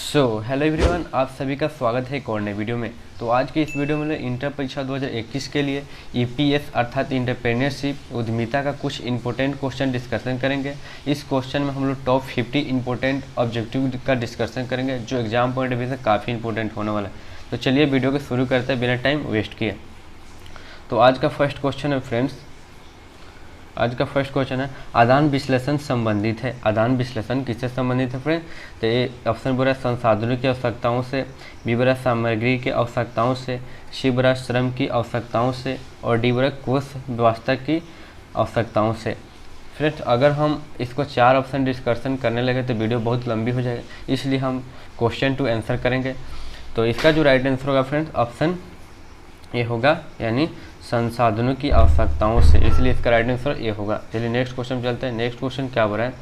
Hello everyone, आप सभी का स्वागत है एक और नए वीडियो में। तो आज के इस वीडियो में इंटर परीक्षा 2021 के लिए ईपीएस अर्थात एंटरप्रेन्योरशिप उद्यमिता का कुछ इंपॉर्टेंट क्वेश्चन डिस्कशन करेंगे। इस क्वेश्चन में हम लोग टॉप 50 इंपॉर्टेंट ऑब्जेक्टिव का डिस्कशन करेंगे जो एग्जाम पॉइंट ऑफ व्यू से काफ़ी इंपॉर्टेंट होने वाला है। तो चलिए वीडियो को शुरू करते हैं बिना टाइम वेस्ट किए। तो आज का फर्स्ट क्वेश्चन है फ्रेंड्स, आज का फर्स्ट क्वेश्चन है आदान विश्लेषण संबंधित है। आदान विश्लेषण किससे संबंधित है फ्रेंड? तो ये ऑप्शन बोला संसाधनों की आवश्यकताओं से, बी बोला सामग्री की आवश्यकताओं से, सी बोला श्रम की आवश्यकताओं से और डी बोला कोष व्यवस्था की आवश्यकताओं से। फ्रेंड्स अगर हम इसको 4 ऑप्शन डिस्कशन करने लगे तो वीडियो बहुत लंबी हो जाएगी, इसलिए हम क्वेश्चन टू आंसर करेंगे। तो इसका जो राइट आंसर होगा फ्रेंड्स ऑप्शन ये होगा, यानी संसाधनों की आवश्यकताओं से, इसलिए इसका राइट आंसर ये होगा। चलिए नेक्स्ट क्वेश्चन चलते हैं। नेक्स्ट क्वेश्चन क्या हो रहा है?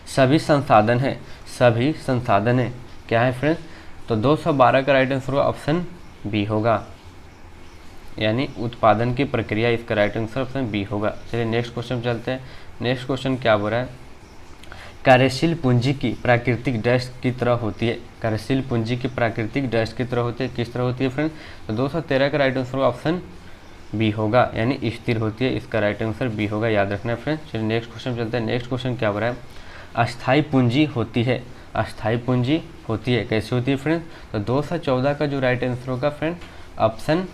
सभी संसाधन है, सभी संसाधन है क्या है फ्रेंड्स? तो 212 का राइट आंसर होगा ऑप्शन बी होगा, यानी उत्पादन की प्रक्रिया, इसका राइट आंसर ऑप्शन बी होगा। चलिए नेक्स्ट क्वेश्चन चलते हैं। नेक्स्ट क्वेश्चन क्या हो रहा है? कार्यशील पूंजी की प्राकृतिक डैश की तरह होती है। कार्यशील पूंजी की प्राकृतिक डैश की तरह होती है, किस तरह होती है फ्रेंड्स? तो 213 का राइट आंसर ऑप्शन बी होगा, यानी स्थिर होती है, इसका राइट आंसर बी होगा, याद रखना है फ्रेंड्स। चलिए नेक्स्ट क्वेश्चन चलते हैं। नेक्स्ट क्वेश्चन क्या हो रहा है? अस्थायी पूंजी होती है, अस्थायी पूंजी होती है, कैसे होती है फ्रेंड्स? तो 214 का जो राइट आंसर होगा फ्रेंड ऑप्शन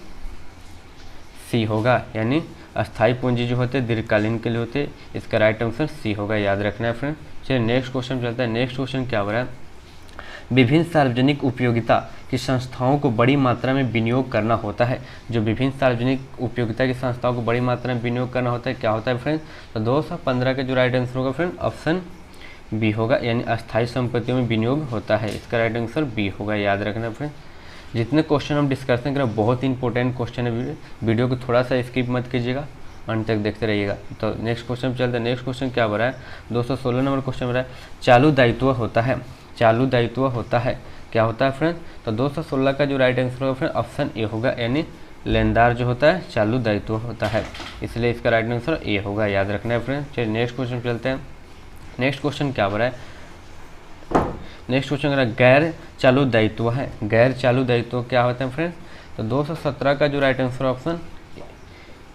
सी होगा, यानी अस्थायी पूंजी जो होते हैं दीर्घकालीन के लिए होते हैं, इसका राइट आंसर सी होगा, याद रखना है फ्रेंड। चलिए नेक्स्ट क्वेश्चन चलता है। नेक्स्ट क्वेश्चन क्या हो रहा है? विभिन्न सार्वजनिक उपयोगिता की संस्थाओं को बड़ी मात्रा में विनियोग करना होता है। जो विभिन्न सार्वजनिक उपयोगिता की संस्थाओं को बड़ी मात्रा में विनियोग करना होता है, क्या होता है फ्रेंड्स? तो 215 का जो राइट आंसर होगा फ्रेंड ऑप्शन बी होगा, यानी अस्थायी संपत्तियों में विनियोग होता है, इसका राइट आंसर बी होगा, याद रखना फ्रेंड। जितने क्वेश्चन हम डिस्कशन करें बहुत इंपॉर्टेंट क्वेश्चन है, वीडियो को थोड़ा सा स्किप मत कीजिएगा, अंत तक देखते रहिएगा। तो नेक्स्ट क्वेश्चन चलते हैं। नेक्स्ट क्वेश्चन क्या हो रहा है? 216 नंबर क्वेश्चन हो रहा है चालू दायित्व होता है, चालू दायित्व होता है, क्या होता है फ्रेंड? तो 216 का जो राइट आंसर होगा फ्रेंड ऑप्शन ए होगा, यानी लेनदार जो होता है चालू दायित्व होता है, इसलिए इसका राइट आंसर ए होगा, याद रखना है फ्रेंड। चलिए नेक्स्ट क्वेश्चन चलते हैं। नेक्स्ट क्वेश्चन क्या हो रहा है? नेक्स्ट क्वेश्चन क्या गैर चालू दायित्व है। गैर चालू दायित्व क्या होता है फ्रेंड? तो 217 का जो राइट आंसर ऑप्शन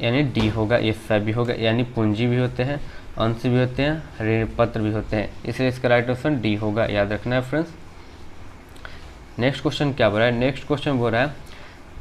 यानी डी होगा, ये सभी होगा, यानी पूंजी भी होते हैं, अंश भी होते हैं, ऋण पत्र भी होते हैं, इसलिए इसका राइट ऑप्शन डी होगा, याद रखना है फ्रेंड्स। नेक्स्ट क्वेश्चन क्या बोल रहा है? नेक्स्ट क्वेश्चन बोल रहा है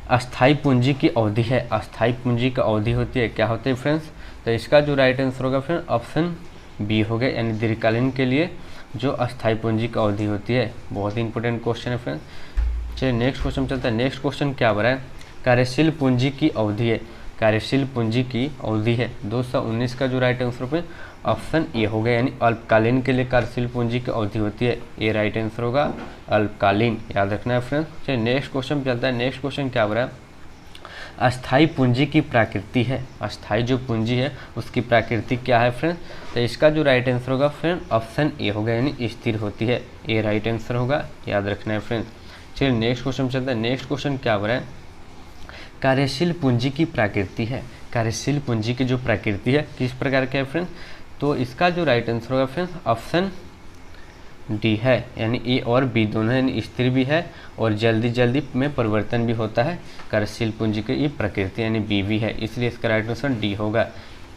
अस्थायी पूंजी की अवधि है, अस्थायी पूंजी की अवधि होती है, क्या होती है फ्रेंड्स? तो इसका जो राइट आंसर होगा फ्रेंड ऑप्शन बी होगा, यानी दीर्घकालीन के लिए जो अस्थायी पूंजी की अवधि होती है। बहुत ही इंपॉर्टेंट क्वेश्चन है फ्रेंड्स। चलिए नेक्स्ट क्वेश्चन चलता है। नेक्स्ट क्वेश्चन क्या बोल रहा है? कार्यशील पूंजी की अवधि है, कार्यशील पूंजी की अवधि है। 219 का जो राइट आंसर पे ऑप्शन ए होगा, यानी अल्पकालीन के लिए कार्यशील पूंजी की अवधि होती है, ये राइट आंसर होगा अल्पकालीन, याद रखना है फ्रेंड्स। चलिए नेक्स्ट क्वेश्चन चलता है। नेक्स्ट क्वेश्चन क्या हो रहा है? अस्थायी पूंजी की प्रकृति है, अस्थायी जो पूंजी है उसकी प्रकृति क्या है फ्रेंड्स? तो इसका जो राइट आंसर होगा फ्रेंड ऑप्शन ए होगा, यानी स्थिर होती है, ये राइट आंसर होगा, याद रखना है फ्रेंड्स। चलिए नेक्स्ट क्वेश्चन चलता है। नेक्स्ट क्वेश्चन क्या हो रहा है? कार्यशील पूंजी की प्रकृति है, कार्यशील पूंजी की जो प्रकृति है किस प्रकार की है फ्रेंड्स? तो इसका जो राइट आंसर होगा फ्रेंड्स ऑप्शन डी है, यानी ए और बी दोनों, यानी स्थिर भी है और जल्दी जल्दी में परिवर्तन भी होता है कार्यशील पूंजी की ये प्रकृति, यानी बी भी है, इसलिए इसका राइट आंसर डी होगा,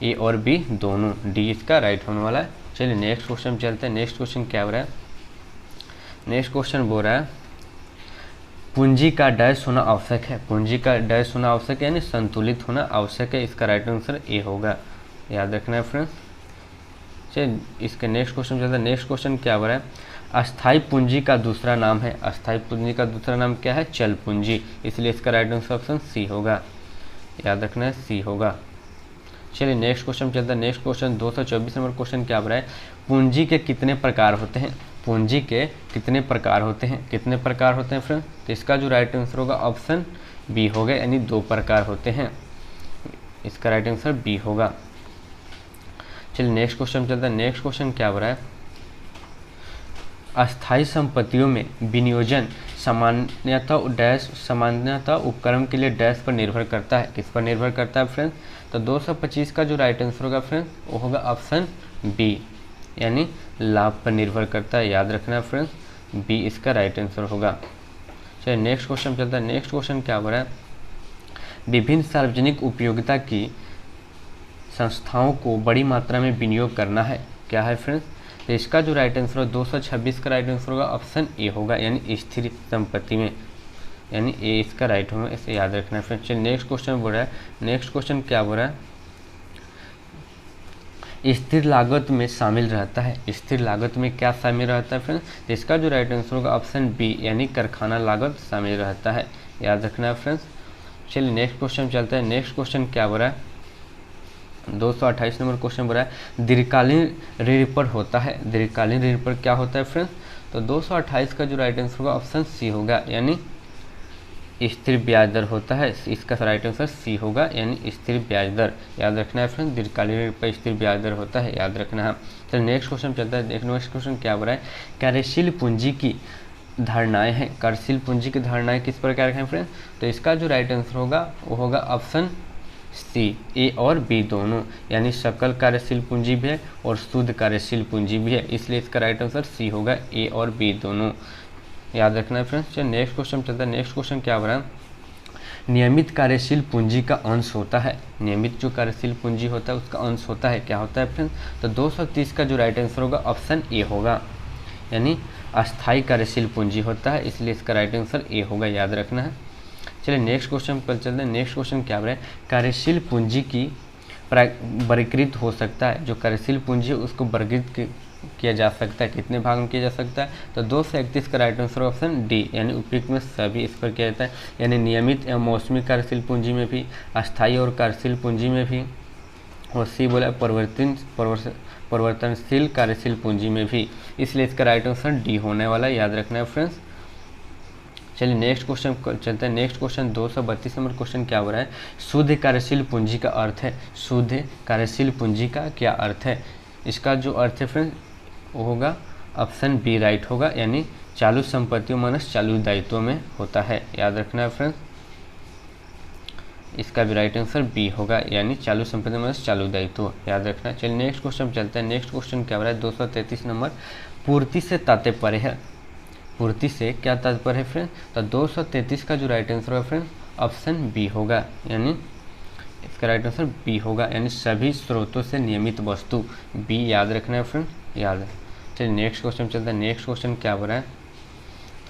ए और बी दोनों, डी इसका राइट होने वाला है। चलिए नेक्स्ट क्वेश्चन चलते हैं। नेक्स्ट क्वेश्चन क्या हो रहा है? नेक्स्ट क्वेश्चन बोल रहा है पूंजी का डैश होना आवश्यक है, पूंजी का डैश होना आवश्यक है, यानी संतुलित होना आवश्यक है, इसका राइट आंसर ए होगा, याद रखना है फ्रेंड्स। चलिए इसके नेक्स्ट क्वेश्चन चलता है। नेक्स्ट क्वेश्चन क्या हो रहा है? अस्थायी पूंजी का दूसरा नाम है, अस्थायी पूंजी का दूसरा नाम क्या है? चल पूंजी, इसलिए इसका राइट आंसर ऑप्शन सी होगा, याद रखना है सी होगा। चलिए नेक्स्ट क्वेश्चन चलता है। नेक्स्ट क्वेश्चन 224 नंबर क्वेश्चन क्या हो रहा है? पूंजी के कितने प्रकार होते हैं, पूंजी के कितने प्रकार होते हैं, कितने प्रकार होते हैं फ्रेंड? तो इसका जो राइट आंसर होगा ऑप्शन बी होगा, यानी 2 प्रकार होते हैं, इसका राइट आंसर बी होगा। चलिए नेक्स्ट क्वेश्चन चलता है। नेक्स्ट क्वेश्चन क्या हो रहा है? अस्थायी संपत्तियों में विनियोजन सामान्यतः डैश, सामान्यतः उपक्रम के लिए डैश पर निर्भर करता है, किस पर निर्भर करता है फ्रेंड्स? तो 225 का जो राइट आंसर होगा फ्रेंड्स वो होगा ऑप्शन बी, यानी लाभ पर निर्भर करता है, याद रखना है फ्रेंड्स। बी इसका राइट आंसर होगा। चलिए नेक्स्ट क्वेश्चन चलता है। नेक्स्ट क्वेश्चन क्या हो रहा है, विभिन्न सार्वजनिक उपयोगिता की संस्थाओं को बड़ी मात्रा में विनियोग करना है, क्या है फ्रेंड्स? तो इसका जो राइट आंसर है 226 का राइट आंसर होगा ऑप्शन ए होगा, यानी स्थिर संपत्ति में, यानी ए इसका राइट होगा, इसे याद रखना है फ्रेंड्स। चलिए नेक्स्ट क्वेश्चन बोल रहा है, नेक्स्ट क्वेश्चन क्या बोल रहा है, स्थिर लागत में शामिल रहता है, स्थिर लागत में क्या शामिल रहता है फ्रेंड्स? तो इसका जो राइट आंसर होगा ऑप्शन बी, यानी कारखाना लागत शामिल रहता है, याद रखना है फ्रेंड्स। चलिए नेक्स्ट क्वेश्चन चलता है। नेक्स्ट क्वेश्चन क्या बोल रहा है, 228 नंबर क्वेश्चन बोल रहा है दीर्घकालीन ऋण पर होता है, दीर्घकालीन ऋण पर क्या होता है फ्रेंड्स? तो 228 का जो राइट आंसर होगा ऑप्शन सी होगा, यानी स्थिर ब्याज दर होता है, इसका राइट आंसर सी होगा, यानी स्थिर ब्याज दर, याद रखना है फ्रेंड्स। दीर्घकालीन ऋण पर स्थिर ब्याज दर होता है, याद रखना है। चलिए नेक्स्ट क्वेश्चन चलता है। नेक्स्ट क्वेश्चन क्या बोल रहा है, कार्यशील पूंजी की धारणाएं हैं, कार्यशील पूंजी की धारणाएं किस प्रकार हैं फ्रेंड्स? तो इसका जो राइट आंसर होगा वो होगा ऑप्शन सी, ए और बी दोनों, यानी सकल कार्यशील पूंजी भी है और शुद्ध कार्यशील पूंजी भी है, इसलिए इसका राइट आंसर सी होगा, ए और बी दोनों, याद रखना है फ्रेंड्स। चलिए नेक्स्ट क्वेश्चन चलता है। नेक्स्ट क्वेश्चन क्या हो रहा है, नियमित कार्यशील पूंजी का अंश होता है, नियमित जो कार्यशील पूंजी होता है उसका अंश होता है, क्या होता है फ्रेंड्स? तो 230 का जो राइट आंसर होगा ऑप्शन ए होगा, यानी अस्थायी कार्यशील पूंजी होता है, इसलिए इसका राइट आंसर ए होगा, याद रखना है। चलिए नेक्स्ट क्वेश्चन पर चलते हैं। नेक्स्ट क्वेश्चन क्या हो रहा है, कार्यशील पूंजी की वर्गीकृत हो सकता है, जो कार्यशील पूंजी है उसको वर्गीकृत किया जा सकता है, कितने भाग में किया जा सकता है? तो 231 का राइट आंसर ऑप्शन डी, यानी उपयुक्त में सभी इस पर किया जाता है, यानी नियमित एवं मौसमी कार्यशील पूंजी में भी, अस्थायी और कार्यशील पूंजी में भी, और सी बोला परिवर्तनशील कार्यशील पूंजी में भी, इसलिए इसका राइट आंसर डी होने वाला है, याद रखना है फ्रेंड्स। चलिए नेक्स्ट क्वेश्चन चलते हैं। नेक्स्ट क्वेश्चन 232 नंबर क्वेश्चन क्या हो रहा है, शुद्ध कार्यशील पूंजी का अर्थ है, शुद्ध कार्यशील पूंजी का क्या अर्थ है? इसका जो अर्थ है फ्रेंड्स वो होगा ऑप्शन बी राइट होगा, यानी चालू संपत्तियों माइनस चालू दायित्वों में होता है, याद रखना है फ्रेंड्स। इसका भी राइट आंसर बी होगा, यानी चालू संपत्ति माइनस चालू दायित्व, याद रखना है। चलिए नेक्स्ट क्वेश्चन चलते हैं। नेक्स्ट क्वेश्चन क्या हो रहा है, 233 नंबर, पूर्ति से तात्पर्य है, पूर्ति से क्या तात्पर्य है फ्रेंड? तो 233 का जो राइट आंसर है फ्रेंड ऑप्शन बी होगा, यानी इसका राइट आंसर बी होगा, यानी सभी स्रोतों से नियमित वस्तु, बी याद रखना है फ्रेंड, याद है। चलिए नेक्स्ट क्वेश्चन चलता है। नेक्स्ट क्वेश्चन क्या हो रहा है,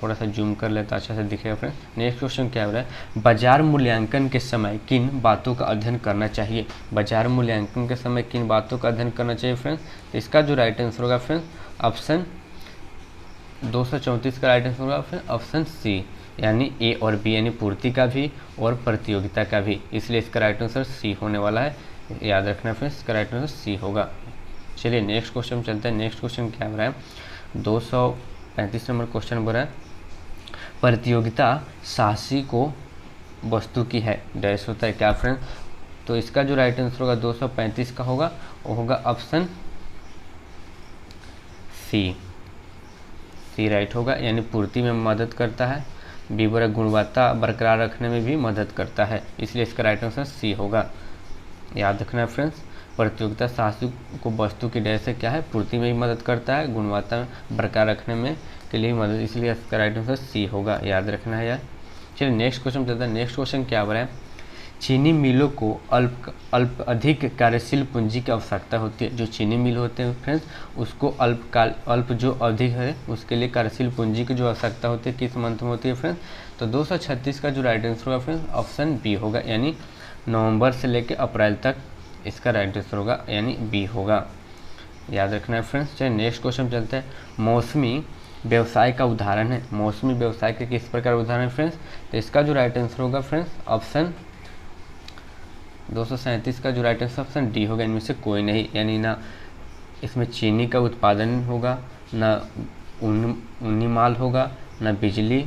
थोड़ा सा जूम कर लेता अच्छा से दिखेगा फ्रेंड। नेक्स्ट क्वेश्चन क्या हो रहा है, बाजार मूल्यांकन के समय किन बातों का अध्ययन करना चाहिए, बाजार मूल्यांकन के समय किन बातों का अध्ययन करना चाहिए फ्रेंड्स? तो इसका जो राइट आंसर होगा फ्रेंड्स ऑप्शन 234 का राइट आंसर होगा फिर ऑप्शन सी, यानी ए और बी, यानी पूर्ति का भी और प्रतियोगिता का भी, इसलिए इसका राइट आंसर सी होने वाला है, याद रखना फ्रेंड्स, इसका राइट आंसर सी होगा। चलिए नेक्स्ट क्वेश्चन चलते हैं। नेक्स्ट क्वेश्चन क्या हो रहा है, 235 नंबर क्वेश्चन बोल रहा है, प्रतियोगिता साहसी को वस्तु की है, डैश होता है क्या फ्रेंड? तो इसका जो राइट आंसर होगा 235 का होगा, वो होगा ऑप्शन सी, सी राइट होगा, यानी पूर्ति में मदद करता है, बी बोला गुणवत्ता बरकरार रखने में भी मदद करता है, इसलिए इसका राइट आंसर सी होगा, याद रखना है फ्रेंड्स। प्रतियोगिता साहसी को वस्तु की डैश से क्या है, पूर्ति में भी मदद करता है, गुणवत्ता बरकरार रखने में के लिए मदद, इसलिए इसका राइट आंसर सी होगा, याद रखना है यार। चलिए नेक्स्ट क्वेश्चन चलता है। नेक्स्ट क्वेश्चन क्या हो रहा है, चीनी मिलों को अधिक कार्यशील पूंजी की आवश्यकता होती है, जो चीनी मिल होते हैं फ्रेंड्स उसको अल्प जो अधिक है उसके लिए कार्यशील पूंजी की जो आवश्यकता होती है किस मंथ में होती है फ्रेंड्स? तो 236 का जो राइट आंसर होगा फ्रेंड्स ऑप्शन बी होगा, यानी नवंबर से लेकर अप्रैल तक इसका राइट आंसर होगा, यानी बी होगा, याद रखना है फ्रेंड्स। चलिए नेक्स्ट क्वेश्चन चलते हैं। मौसमी व्यवसाय का उदाहरण है, मौसमी व्यवसाय के किस प्रकार उदाहरण है फ्रेंड्स? तो इसका जो राइट आंसर होगा फ्रेंड्स ऑप्शन 237 का जो राइट आंसर ऑप्शन डी होगा, इनमें से कोई नहीं, यानी ना इसमें चीनी का उत्पादन होगा, ना ऊनी माल होगा, ना बिजली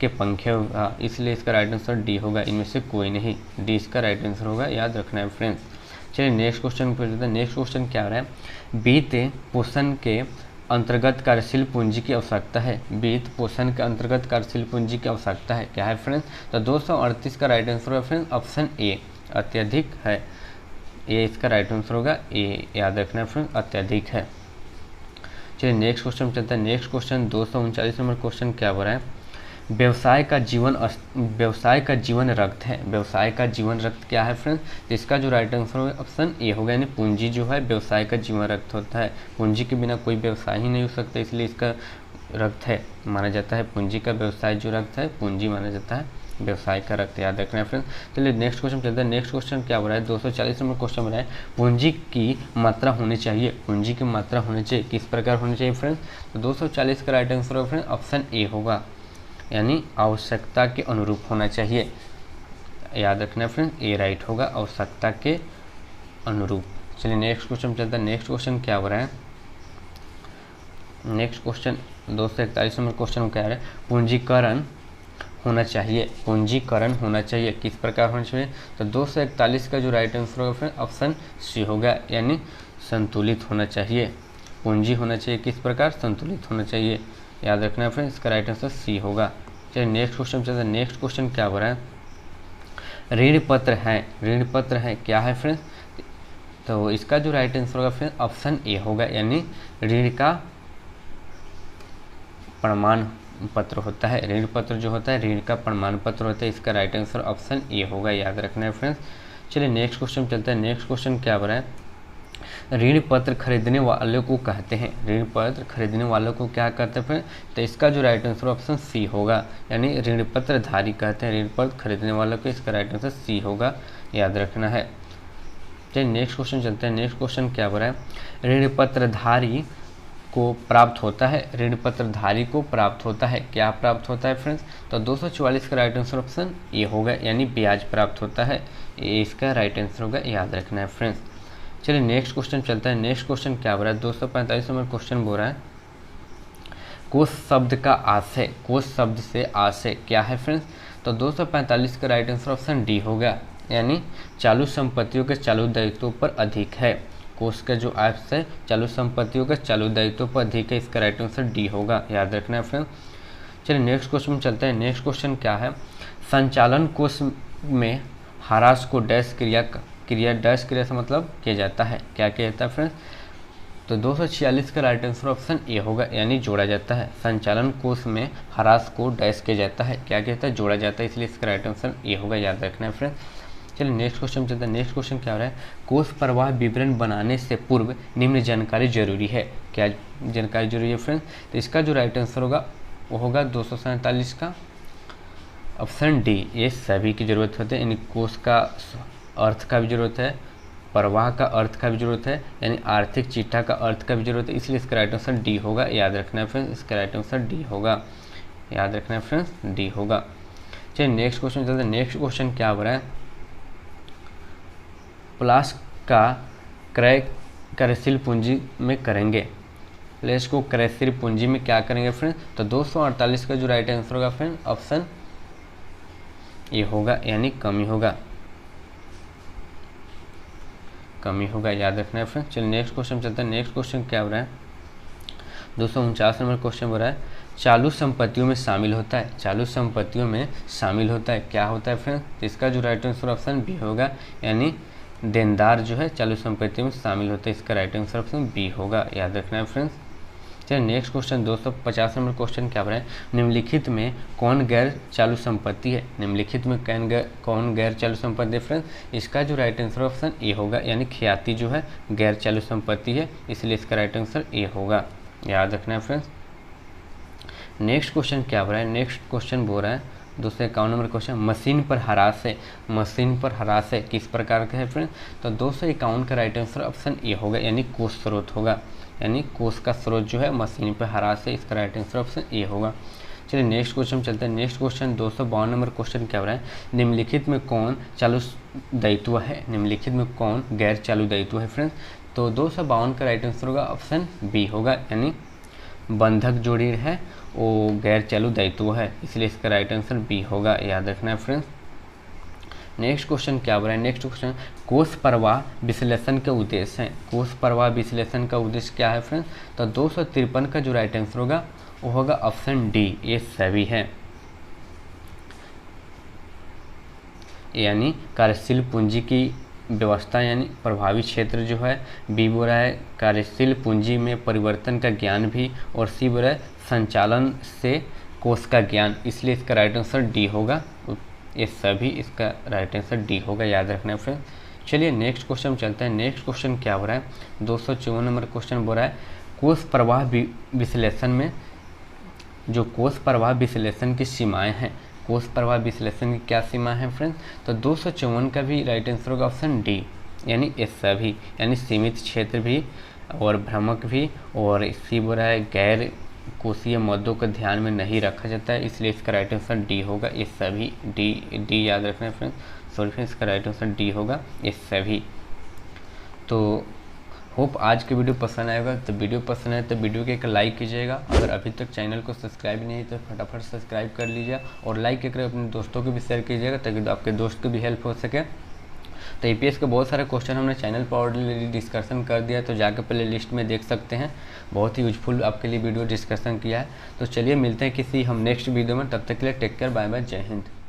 के पंखे होगा, इसलिए इसका राइट आंसर डी होगा, इनमें से कोई नहीं, डी इसका राइट आंसर होगा, याद रखना है फ्रेंड्स। चलिए नेक्स्ट क्वेश्चन पर चलते हैं। नेक्स्ट क्वेश्चन क्या आ रहा है, वित्त पोषण के अंतर्गत कार्यशील पूंजी की आवश्यकता है, वित्त पोषण के अंतर्गत कार्यशील पूंजी की आवश्यकता है, क्या है फ्रेंड्स? तो 238 का राइट आंसर है फ्रेंड्स ऑप्शन ए, अत्यधिक है, ये इसका राइट आंसर होगा, ए याद रखना है फ्रेंड्स, अत्यधिक है। चलिए नेक्स्ट क्वेश्चन चलता है। नेक्स्ट क्वेश्चन 239 नंबर क्वेश्चन क्या हो रहा है, व्यवसाय का जीवन रक्त है। व्यवसाय का जीवन रक्त क्या है फ्रेंड्स, तो इसका जो राइट आंसर होगा ऑप्शन ए होगा, यानी पूंजी जो है व्यवसाय का जीवन रक्त होता है। पूंजी के बिना कोई व्यवसाय ही नहीं हो सकता, इसलिए इसका रक्त है माना जाता है। पूंजी का व्यवसाय जो रक्त है, पूंजी माना जाता है व्यवसाय का रक्त, याद रखना है फ्रेंड्स। चलिए नेक्स्ट क्वेश्चन चलता है। नेक्स्ट क्वेश्चन क्या हो रहा है, 240 नंबर क्वेश्चन बना है, पूंजी की मात्रा होनी चाहिए। पूंजी की मात्रा होनी चाहिए, किस प्रकार होनी चाहिए फ्रेंड्स, तो 240 का राइट आंसर होगा फ्रेंड्स ऑप्शन ए होगा, यानी आवश्यकता के अनुरूप होना चाहिए। याद रखना है फ्रेंड्स, ए राइट होगा, आवश्यकता के अनुरूप। चलिए नेक्स्ट क्वेश्चन चलता है। नेक्स्ट क्वेश्चन क्या हो रहा है, नेक्स्ट क्वेश्चन 241 नंबर क्वेश्चन क्या है, पूंजीकरण होना चाहिए। पूंजीकरण होना चाहिए, किस प्रकार होना चाहिए, तो 241 का जो राइट आंसर होगा फ्रेंड ऑप्शन सी होगा, यानी संतुलित होना चाहिए। पूंजी होना चाहिए किस प्रकार, संतुलित होना चाहिए। याद रखना है फ्रेंड्स, इसका राइट आंसर सी होगा। चलिए नेक्स्ट क्वेश्चन चलता है। नेक्स्ट क्वेश्चन क्या हो रहा है, ऋण पत्र है। ऋण पत्र है क्या है फ्रेंड्स, तो इसका जो राइट आंसर होगा फ्रेंड ऑप्शन ए होगा, यानी ऋण का प्रमाण पत्र होता है। ऋण पत्र जो होता है ऋण का प्रमाण पत्र होता है, इसका राइट आंसर ऑप्शन ए होगा, याद रखना है फ्रेंड्स। चलिए नेक्स्ट क्वेश्चन चलता है। नेक्स्ट क्वेश्चन क्या हो रहा है, ऋण पत्र खरीदने वालों को कहते हैं। ऋण पत्र खरीदने वालों को क्या कहते हैं फ्रेंड, तो इसका जो राइट आंसर ऑप्शन सी होगा, यानी ऋण पत्र धारी कहते हैं ऋण पत्र खरीदने वालों को, इसका राइट आंसर सी होगा, याद रखना है। चलिए नेक्स्ट क्वेश्चन चलते हैं। नेक्स्ट क्वेश्चन क्या हो रहा है, ऋण पत्रधारी को प्राप्त होता है। ऋण पत्रधारी को प्राप्त होता है, क्या प्राप्त होता है फ्रेंड्स, तो 244 का राइट आंसर ऑप्शन ए होगा, यानी ब्याज प्राप्त होता है, ये इसका राइट आंसर होगा, याद रखना है फ्रेंड्स। चलिए नेक्स्ट क्वेश्चन चलता है। नेक्स्ट क्वेश्चन क्या हो रहा है, 245 नंबर क्वेश्चन बोल रहा है, कोष शब्द का आशय। कोष शब्द से आशय क्या है फ्रेंड्स, तो 245 का राइट आंसर ऑप्शन डी होगा, यानी चालू संपत्तियों के चालू दायित्वों पर अधिक है। कोष का जो आशय चालू संपत्तियों के चालू दायित्वों पर अधिक है, इसका राइट आंसर डी होगा, याद रखना है फ्रेंड। चलिए नेक्स्ट क्वेश्चन में चलते हैं। नेक्स्ट क्वेश्चन क्या है, संचालन कोष में ह्रास को डैश डैश क्रिया से मतलब किया जाता है, क्या किया जाता है फ्रेंड्स, तो 246 का राइट आंसर ऑप्शन ए होगा, यानी जोड़ा जाता है। संचालन कोष में ह्रास को डैश किया जाता है, क्या कहता है, जोड़ा जाता है, इसलिए इसका राइट आंसर ए होगा, याद रखना है फ्रेंड्स। चलिए नेक्स्ट क्वेश्चन चलता है। नेक्स्ट क्वेश्चन क्या हो रहा है, कोष प्रवाह विवरण बनाने से पूर्व निम्न जानकारी जरूरी है, क्या जानकारी जरूरी है फ्रेंड्स, तो इसका जो राइट आंसर होगा वो होगा 247 का ऑप्शन डी, ये सभी की जरूरत होती है, यानी कोष का अर्थ का भी जरूरत है, प्रवाह का अर्थ का भी जरूरत है, यानी आर्थिक चिट्ठा का अर्थ का भी जरूरत है, इसलिए इसका राइट आंसर डी होगा, याद रखना है फ्रेंड्स, इसका राइट आंसर डी होगा, याद रखना है फ्रेंड्स, डी होगा। चलिए नेक्स्ट क्वेश्चन चलते हैं। नेक्स्ट क्वेश्चन क्या हो रहा है, प्लास का क्रय कार्यशील पूंजी में करेंगे। प्लेस को कार्यशील पूंजी में क्या करेंगे फ्रेंड, तो 248 का जो राइट आंसर होगा फ्रेंड ऑप्शन ए होगा, यानी कमी होगा, कमी होगा, याद रखना है फ्रेंड। चलिए नेक्स्ट क्वेश्चन चलता है। नेक्स्ट क्वेश्चन क्या हो रहा है, 249 नंबर क्वेश्चन हो रहा है, चालू संपत्तियों में शामिल होता है। चालू संपत्तियों में शामिल होता है, क्या होता है फ्रेंड, तो इसका जो राइट आंसर ऑप्शन बी होगा, यानी देनदार जो है चालू संपत्ति में शामिल होता है, इसका राइट आंसर ऑप्शन बी होगा, याद रखना है फ्रेंड्स। चलिए नेक्स्ट क्वेश्चन 250 नंबर क्वेश्चन क्या हो रहा है, निम्नलिखित में कौन गैर चालू संपत्ति है। निम्नलिखित में कौन गैर चालू संपत्ति है फ्रेंड्स, इसका जो राइट आंसर ऑप्शन ए होगा, यानी ख्याति जो है गैर चालू संपत्ति है, इसलिए इसका राइट आंसर ए होगा, याद रखना है फ्रेंड्स। नेक्स्ट क्वेश्चन क्या हो रहा है, नेक्स्ट क्वेश्चन बोल रहा है 251 नंबर क्वेश्चन, मशीन पर ह्रास है। मशीन पर ह्रास है किस प्रकार का है फ्रेंड, तो 251 का राइट आंसर ऑप्शन ए होगा, यानी कोष स्रोत होगा, यानी कोष का स्रोत जो है मशीन पर ह्रास है, इसका राइट आंसर ऑप्शन ए होगा। चलिए नेक्स्ट क्वेश्चन चलते हैं। नेक्स्ट क्वेश्चन 252 नंबर क्वेश्चन क्या हो रहा है, निम्नलिखित में कौन चालू दायित्व है। निम्नलिखित में कौन गैर चालू दायित्व है फ्रेंड्स, तो 252 का राइट आंसर होगा ऑप्शन बी होगा, यानी बंधक जो ऋण है वो गैर चालू दायित्व है, इसलिए इसका राइट आंसर बी होगा, याद रखना है फ्रेंड्स। नेक्स्ट क्वेश्चन क्या हो रहा है, नेक्स्ट क्वेश्चन कोष प्रवाह विश्लेषण के उद्देश्य हैं। कोष प्रवाह विश्लेषण का उद्देश्य क्या है फ्रेंड्स, तो 253 का जो राइट आंसर होगा वो होगा ऑप्शन डी, ये सभी है, यानी कार्यशील पूंजी की व्यवस्था यानी प्रभावी क्षेत्र जो है, बी बोल रहा है कार्यशील पूंजी में परिवर्तन का ज्ञान भी, और सी बोल रहा है संचालन से कोष का ज्ञान। इसलिए इसका राइट आंसर डी होगा। ये सभी इसका राइट आंसर डी होगा, याद रखना है फ्रेंड। चलिए नेक्स्ट क्वेश्चन चलते हैं। नेक्स्ट क्वेश्चन क्या हो रहा है, 254 नंबर क्वेश्चन बोल रहा है कोष प्रवाह विश्लेषण में जो कोष प्रवाह विश्लेषण की सीमाएं हैं, कोष प्रवाह विश्लेषण की क्या सीमा है फ्रेंड्स, तो 254 का भी राइट आंसर होगा ऑप्शन डी, यानी ये सभी, यानी सीमित क्षेत्र भी और भ्रामक भी, और इसी बोल रहा है गैर कोषीय मुद्दों को ध्यान में नहीं रखा जाता है, इसलिए इसका राइट आंसर डी होगा। ये सभी डी याद रखना है फ्रेंड्स। सॉरी फ्रेंड्स, इसका राइट आंसर डी होगा, ये सभी। तो होप आज की वीडियो पसंद आएगा। तो वीडियो पसंद आए तो वीडियो को एक लाइक कीजिएगा। अगर अभी तक चैनल को सब्सक्राइब नहीं तो फटाफट सब्सक्राइब कर लीजिए, और लाइक करके अपने दोस्तों को भी शेयर कीजिएगा ताकि आपके दोस्त को भी हेल्प हो सके। तो ईपीएस के बहुत सारे क्वेश्चन हमने चैनल पर ऑलरेडी डिस्कशन कर दिया, तो जाकर प्ले लिस्ट में देख सकते हैं। बहुत ही यूजफुल आपके लिए वीडियो डिस्कशन किया है। तो चलिए मिलते हैं किसी हम नेक्स्ट वीडियो में, तब तक के लिए टेक केयर, बाय बाय, जय हिंद।